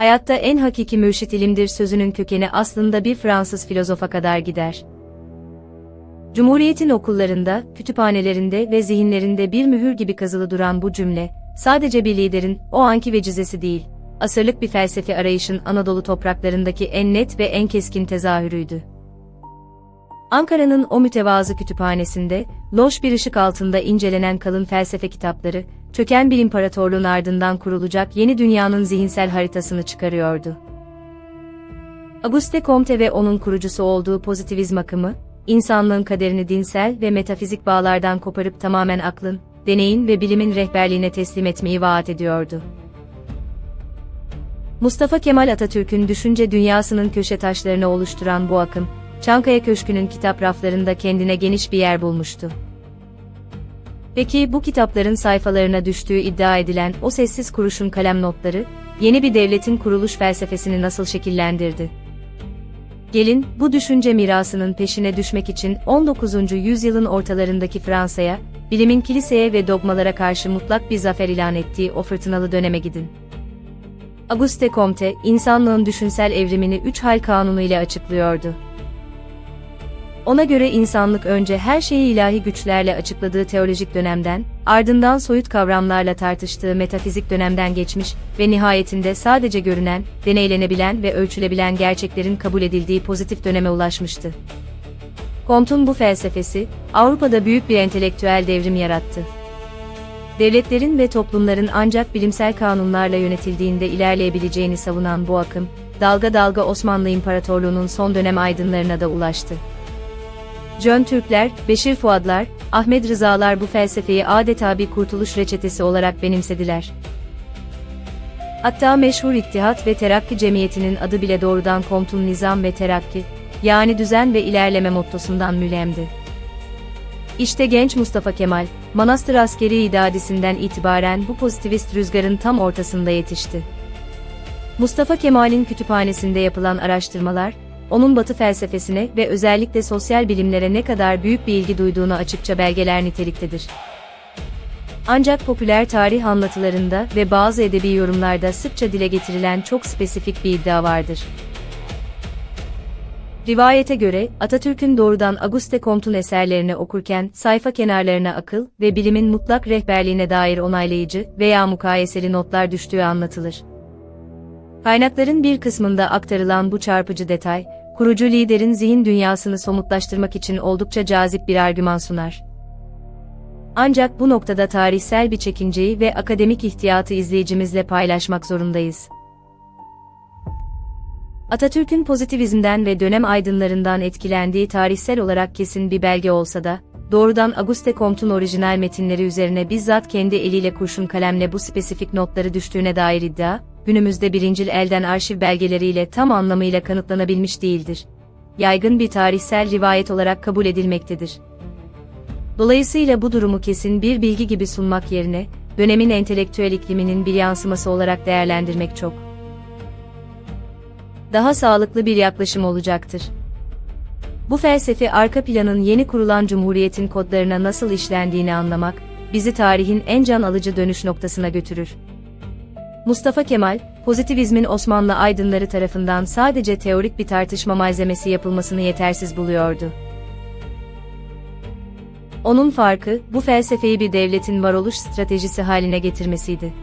Hayatta en hakiki mürşit ilimdir sözünün kökeni aslında bir Fransız filozofa kadar gider. Cumhuriyetin okullarında, kütüphanelerinde ve zihinlerinde bir mühür gibi kazılı duran bu cümle, sadece bir liderin o anki vecizesi değil, asırlık bir felsefi arayışın Anadolu topraklarındaki en net ve en keskin tezahürüydü. Ankara'nın o mütevazı kütüphanesinde, loş bir ışık altında incelenen kalın felsefe kitapları, çöken bir imparatorluğun ardından kurulacak yeni dünyanın zihinsel haritasını çıkarıyordu. Auguste Comte ve onun kurucusu olduğu pozitivizm akımı, insanlığın kaderini dinsel ve metafizik bağlardan koparıp tamamen aklın, deneyin ve bilimin rehberliğine teslim etmeyi vaat ediyordu. Mustafa Kemal Atatürk'ün düşünce dünyasının köşe taşlarını oluşturan bu akım, Çankaya Köşkü'nün kitap raflarında kendine geniş bir yer bulmuştu. Peki bu kitapların sayfalarına düştüğü iddia edilen o sessiz kuruşun kalem notları, yeni bir devletin kuruluş felsefesini nasıl şekillendirdi? Gelin, bu düşünce mirasının peşine düşmek için 19. yüzyılın ortalarındaki Fransa'ya, bilimin kiliseye ve dogmalara karşı mutlak bir zafer ilan ettiği o fırtınalı döneme gidin. Auguste Comte, insanlığın düşünsel evrimini 3 hal kanunu ile açıklıyordu. Ona göre insanlık önce her şeyi ilahi güçlerle açıkladığı teolojik dönemden, ardından soyut kavramlarla tartıştığı metafizik dönemden geçmiş ve nihayetinde sadece görünen, deneylenebilen ve ölçülebilen gerçeklerin kabul edildiği pozitif döneme ulaşmıştı. Comte'un bu felsefesi, Avrupa'da büyük bir entelektüel devrim yarattı. Devletlerin ve toplumların ancak bilimsel kanunlarla yönetildiğinde ilerleyebileceğini savunan bu akım, dalga dalga Osmanlı İmparatorluğu'nun son dönem aydınlarına da ulaştı. Jön Türkler, Beşir Fuadlar, Ahmet Rızalar bu felsefeyi adeta bir kurtuluş reçetesi olarak benimsediler. Hatta meşhur İttihat ve Terakki Cemiyeti'nin adı bile doğrudan Comte'un nizam ve terakki, yani düzen ve ilerleme mottosundan mülhemdi. İşte genç Mustafa Kemal, Manastır Askeri İdadisi'nden itibaren bu pozitivist rüzgarın tam ortasında yetişti. Mustafa Kemal'in kütüphanesinde yapılan araştırmalar, onun Batı felsefesine ve özellikle sosyal bilimlere ne kadar büyük bir ilgi duyduğunu açıkça belgeler niteliktedir. Ancak popüler tarih anlatılarında ve bazı edebi yorumlarda sıkça dile getirilen çok spesifik bir iddia vardır. Rivayete göre, Atatürk'ün doğrudan Auguste Comte'un eserlerini okurken sayfa kenarlarına akıl ve bilimin mutlak rehberliğine dair onaylayıcı veya mukayeseli notlar düştüğü anlatılır. Kaynakların bir kısmında aktarılan bu çarpıcı detay, kurucu liderin zihin dünyasını somutlaştırmak için oldukça cazip bir argüman sunar. Ancak bu noktada tarihsel bir çekinceyi ve akademik ihtiyatı izleyicimizle paylaşmak zorundayız. Atatürk'ün pozitivizmden ve dönem aydınlarından etkilendiği tarihsel olarak kesin bir belge olsa da, doğrudan Auguste Comte'un orijinal metinleri üzerine bizzat kendi eliyle kurşun kalemle bu spesifik notları düştüğüne dair iddia, günümüzde birincil elden arşiv belgeleriyle tam anlamıyla kanıtlanabilmiş değildir. Yaygın bir tarihsel rivayet olarak kabul edilmektedir. Dolayısıyla bu durumu kesin bir bilgi gibi sunmak yerine, dönemin entelektüel ikliminin bir yansıması olarak değerlendirmek çok daha sağlıklı bir yaklaşım olacaktır. Bu felsefi arka planın yeni kurulan cumhuriyetin kodlarına nasıl işlendiğini anlamak, bizi tarihin en can alıcı dönüş noktasına götürür. Mustafa Kemal, pozitivizmin Osmanlı aydınları tarafından sadece teorik bir tartışma malzemesi yapılmasını yetersiz buluyordu. Onun farkı, bu felsefeyi bir devletin varoluş stratejisi haline getirmesiydi.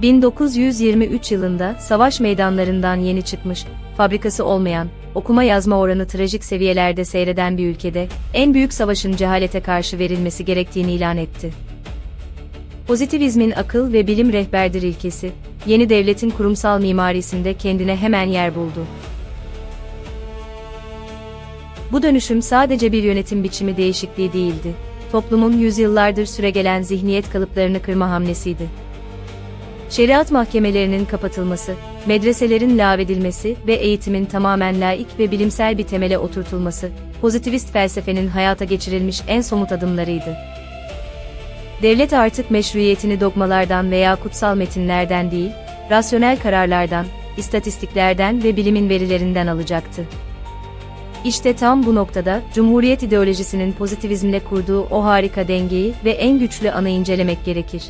1923 yılında savaş meydanlarından yeni çıkmış, fabrikası olmayan, okuma yazma oranı trajik seviyelerde seyreden bir ülkede, en büyük savaşın cehalete karşı verilmesi gerektiğini ilan etti. Pozitivizmin akıl ve bilim rehberdir ilkesi, yeni devletin kurumsal mimarisinde kendine hemen yer buldu. Bu dönüşüm sadece bir yönetim biçimi değişikliği değildi, toplumun yüzyıllardır süregelen zihniyet kalıplarını kırma hamlesiydi. Şeriat mahkemelerinin kapatılması, medreselerin lağvedilmesi ve eğitimin tamamen laik ve bilimsel bir temele oturtulması, pozitivist felsefenin hayata geçirilmiş en somut adımlarıydı. Devlet artık meşruiyetini dogmalardan veya kutsal metinlerden değil, rasyonel kararlardan, istatistiklerden ve bilimin verilerinden alacaktı. İşte tam bu noktada, Cumhuriyet ideolojisinin pozitivizmle kurduğu o harika dengeyi ve en güçlü anı incelemek gerekir.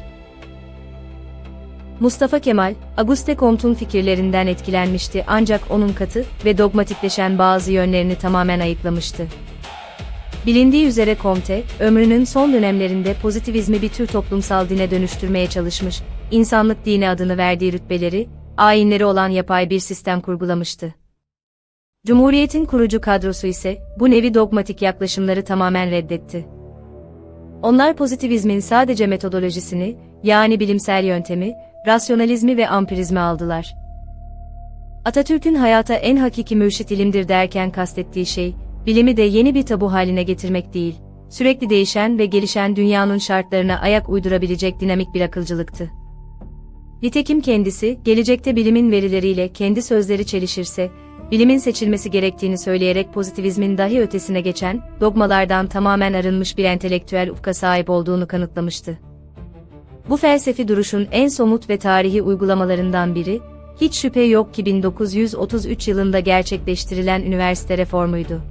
Mustafa Kemal, Auguste Comte'un fikirlerinden etkilenmişti ancak onun katı ve dogmatikleşen bazı yönlerini tamamen ayıklamıştı. Bilindiği üzere Comte, ömrünün son dönemlerinde pozitivizmi bir tür toplumsal dine dönüştürmeye çalışmış, insanlık dini adını verdiği rütbeleri, ayinleri olan yapay bir sistem kurgulamıştı. Cumhuriyetin kurucu kadrosu ise, bu nevi dogmatik yaklaşımları tamamen reddetti. Onlar pozitivizmin sadece metodolojisini, yani bilimsel yöntemi, rasyonalizmi ve ampirizmi aldılar. Atatürk'ün hayata en hakiki mürşit ilimdir derken kastettiği şey, bilimi de yeni bir tabu haline getirmek değil, sürekli değişen ve gelişen dünyanın şartlarına ayak uydurabilecek dinamik bir akılcılıktı. Nitekim kendisi, gelecekte bilimin verileriyle kendi sözleri çelişirse, bilimin seçilmesi gerektiğini söyleyerek pozitivizmin dahi ötesine geçen, dogmalardan tamamen arınmış bir entelektüel ufka sahip olduğunu kanıtlamıştı. Bu felsefi duruşun en somut ve tarihi uygulamalarından biri, hiç şüphe yok ki 1933 yılında gerçekleştirilen üniversite reformuydu.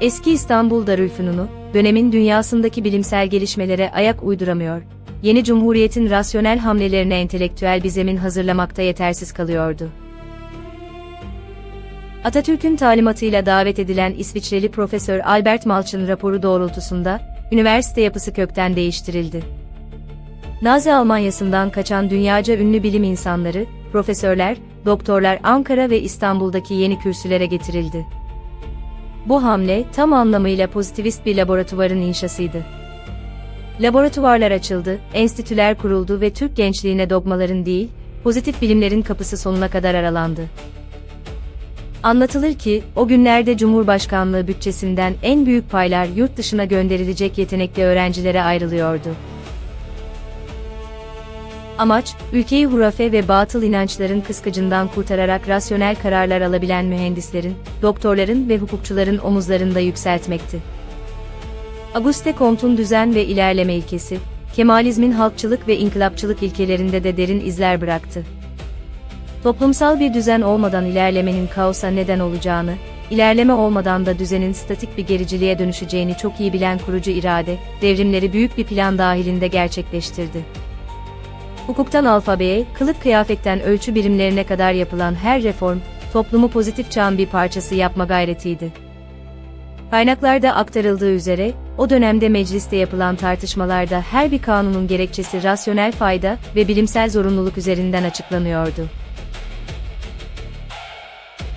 Eski İstanbul Darülfünunu, dönemin dünyasındaki bilimsel gelişmelere ayak uyduramıyor, yeni cumhuriyetin rasyonel hamlelerine entelektüel bir zemin hazırlamakta yetersiz kalıyordu. Atatürk'ün talimatıyla davet edilen İsviçreli Profesör Albert Malch'ın raporu doğrultusunda, üniversite yapısı kökten değiştirildi. Nazi Almanyası'ndan kaçan dünyaca ünlü bilim insanları, profesörler, doktorlar Ankara ve İstanbul'daki yeni kürsülere getirildi. Bu hamle, tam anlamıyla pozitivist bir laboratuvarın inşasıydı. Laboratuvarlar açıldı, enstitüler kuruldu ve Türk gençliğine dogmaların değil, pozitif bilimlerin kapısı sonuna kadar aralandı. Anlatılır ki, o günlerde Cumhurbaşkanlığı bütçesinden en büyük paylar yurt dışına gönderilecek yetenekli öğrencilere ayrılıyordu. Amaç, ülkeyi hurafe ve batıl inançların kıskacından kurtararak rasyonel kararlar alabilen mühendislerin, doktorların ve hukukçuların omuzlarında yükseltmekti. Auguste Comte'un düzen ve ilerleme ilkesi, Kemalizmin halkçılık ve inkılapçılık ilkelerinde de derin izler bıraktı. Toplumsal bir düzen olmadan ilerlemenin kaosa neden olacağını, ilerleme olmadan da düzenin statik bir gericiliğe dönüşeceğini çok iyi bilen kurucu irade, devrimleri büyük bir plan dahilinde gerçekleştirdi. Hukuktan alfabeye, kılık kıyafetten ölçü birimlerine kadar yapılan her reform, toplumu pozitif çağın bir parçası yapma gayretiydi. Kaynaklarda aktarıldığı üzere, o dönemde mecliste yapılan tartışmalarda her bir kanunun gerekçesi rasyonel fayda ve bilimsel zorunluluk üzerinden açıklanıyordu.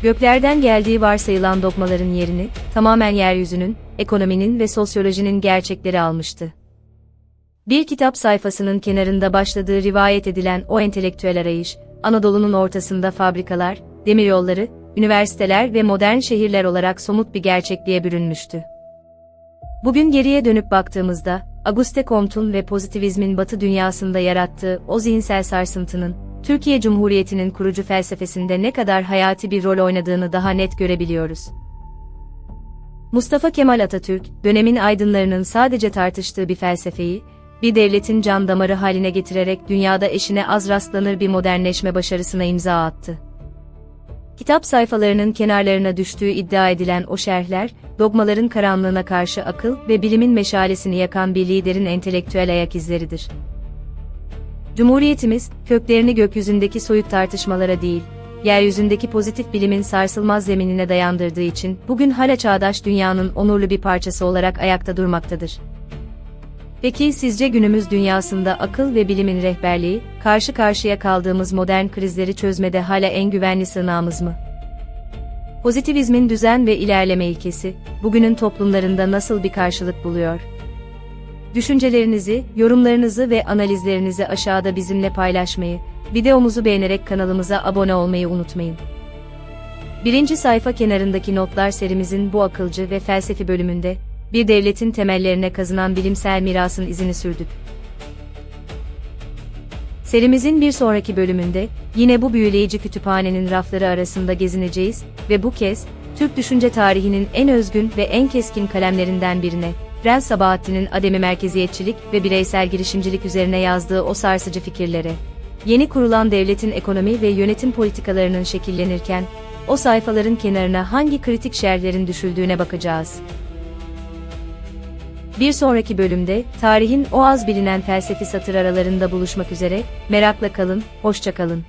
Göklerden geldiği varsayılan dogmaların yerini, tamamen yeryüzünün, ekonominin ve sosyolojinin gerçekleri almıştı. Bir kitap sayfasının kenarında başladığı rivayet edilen o entelektüel arayış, Anadolu'nun ortasında fabrikalar, demiryolları, üniversiteler ve modern şehirler olarak somut bir gerçekliğe bürünmüştü. Bugün geriye dönüp baktığımızda, Auguste Comte'un ve pozitivizmin Batı dünyasında yarattığı o zihinsel sarsıntının, Türkiye Cumhuriyeti'nin kurucu felsefesinde ne kadar hayati bir rol oynadığını daha net görebiliyoruz. Mustafa Kemal Atatürk, dönemin aydınlarının sadece tartıştığı bir felsefeyi, bir devletin can damarı haline getirerek dünyada eşine az rastlanır bir modernleşme başarısına imza attı. Kitap sayfalarının kenarlarına düştüğü iddia edilen o şerhler, dogmaların karanlığına karşı akıl ve bilimin meşalesini yakan bir liderin entelektüel ayak izleridir. Cumhuriyetimiz, köklerini gökyüzündeki soyut tartışmalara değil, yeryüzündeki pozitif bilimin sarsılmaz zeminine dayandırdığı için bugün hala çağdaş dünyanın onurlu bir parçası olarak ayakta durmaktadır. Peki sizce günümüz dünyasında akıl ve bilimin rehberliği, karşı karşıya kaldığımız modern krizleri çözmede hala en güvenli sığınağımız mı? Pozitivizmin düzen ve ilerleme ilkesi, bugünün toplumlarında nasıl bir karşılık buluyor? Düşüncelerinizi, yorumlarınızı ve analizlerinizi aşağıda bizimle paylaşmayı, videomuzu beğenerek kanalımıza abone olmayı unutmayın. 1. sayfa kenarındaki notlar serimizin bu akılcı ve felsefi bölümünde, bir devletin temellerine kazınan bilimsel mirasın izini sürdük. Serimizin bir sonraki bölümünde, yine bu büyüleyici kütüphanenin rafları arasında gezineceğiz ve bu kez, Türk düşünce tarihinin en özgün ve en keskin kalemlerinden birine, Prens Sabahattin'in ademi merkeziyetçilik ve bireysel girişimcilik üzerine yazdığı o sarsıcı fikirlere, yeni kurulan devletin ekonomi ve yönetim politikalarının şekillenirken, o sayfaların kenarına hangi kritik şerhlerin düşüldüğüne bakacağız. Bir sonraki bölümde, tarihin o az bilinen felsefi satır aralarında buluşmak üzere, merakla kalın, hoşça kalın.